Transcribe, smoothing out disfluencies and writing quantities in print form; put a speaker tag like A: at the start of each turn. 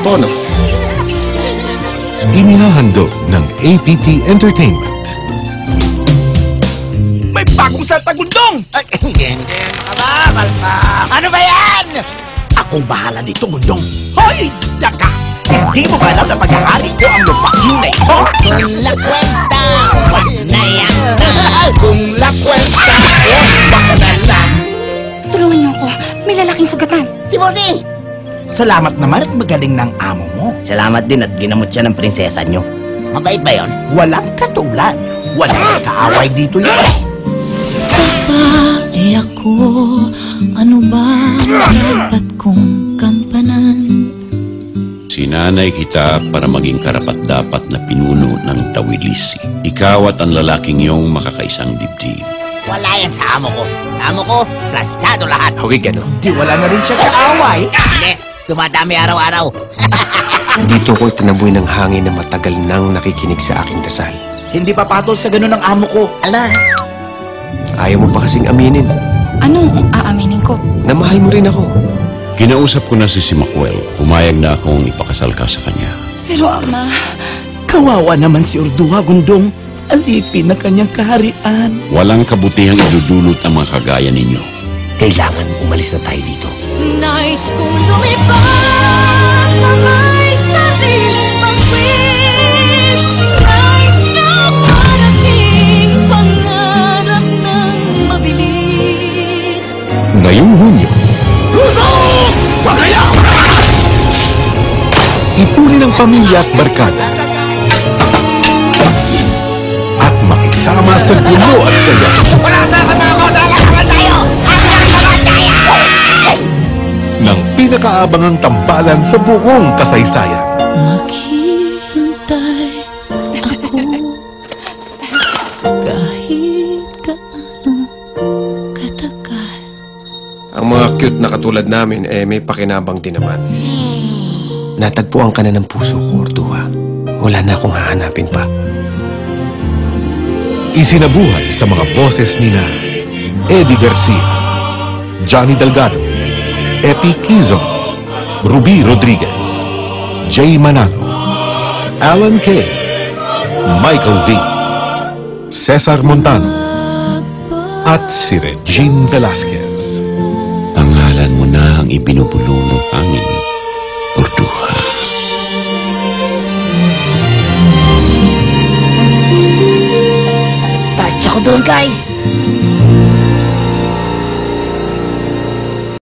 A: tono.
B: Inihahandog ng APT Entertainment.
C: May bagong Santa Gundong!
D: Ay, hindi makababalpak. Ano ba yan?
C: Akong bahala dito, Gundong. Hoy! Daka! Hindi mo ba alam na paghahari ko ang lupang na ito?
D: Kung la kwenta, wag na yan. Kung la kwenta, wag na lang.
E: Tulungan niyo ako. May lalaking sugatan.
D: Si Bossing!
C: Salamat naman at magaling ng amo mo.
D: Salamat din at ginamot siya ng prinsesa niyo. Mabait ba yun?
C: Walang katulad. Walang kaaway dito yun.
F: Babae ako, ano ba dapat kong kampanan?
G: Sinanay kita para maging karapat-dapat na pinuno ng Tawilisi. Ikaw at ang lalaking iyong makakaisang dibdib.
D: Wala yan sa amo ko. Sa amo ko, plastado lahat.
C: Hawig ano? Di wala na rin siya kaaway.
D: Hindi, dumadami araw-araw.
A: Dito ko itinaboy ng hangin na matagal nang nakikinig sa aking dasal.
C: Hindi papatol sa ganun ang amo ko.
D: Ala,
A: Ayaw mo pa kasing aminin
E: Anong aaminin ko?
A: na mahal mo rin ako.
G: Kinausap ko na si Macuel. Pumayag na akong ipakasal ka sa kanya.
E: Pero Ama,
C: Kawawa naman si Orduha, Gundong. Alipin na kanyang kaharian.
G: Walang kabutihang idudulot ang mga kagaya ninyo.
A: Kailangan umalis na tayo dito.
F: Nais kong lumipas na may sariling pangwis. Nais na parating pangarap ng mabilis.
B: Ngayong Hunyo, ipunin ang pamilya at barkada at makisama sa gulo at saya ng pinakaabangang tambalan sa buong kasaysayan.
F: Maghihintay ako kahit gaano katagal.
A: Ang mga cute na katulad namin, may pakinabang din naman. Natagpuan ka na ng puso ko, Orduha. Wala na akong hahanapin pa.
B: Isinabuhay sa mga boses nina Eddie Garcia, Johnny Delgado, Epi Quizon, Ruby Rodriguez, Jay Manalo, Alan Kay, Michael V, Cesar Montano, at si Regine Velasquez.
G: Pangalan mo na ang ibinubulong ng hangin, Orduha.
D: touch ako doon, guys.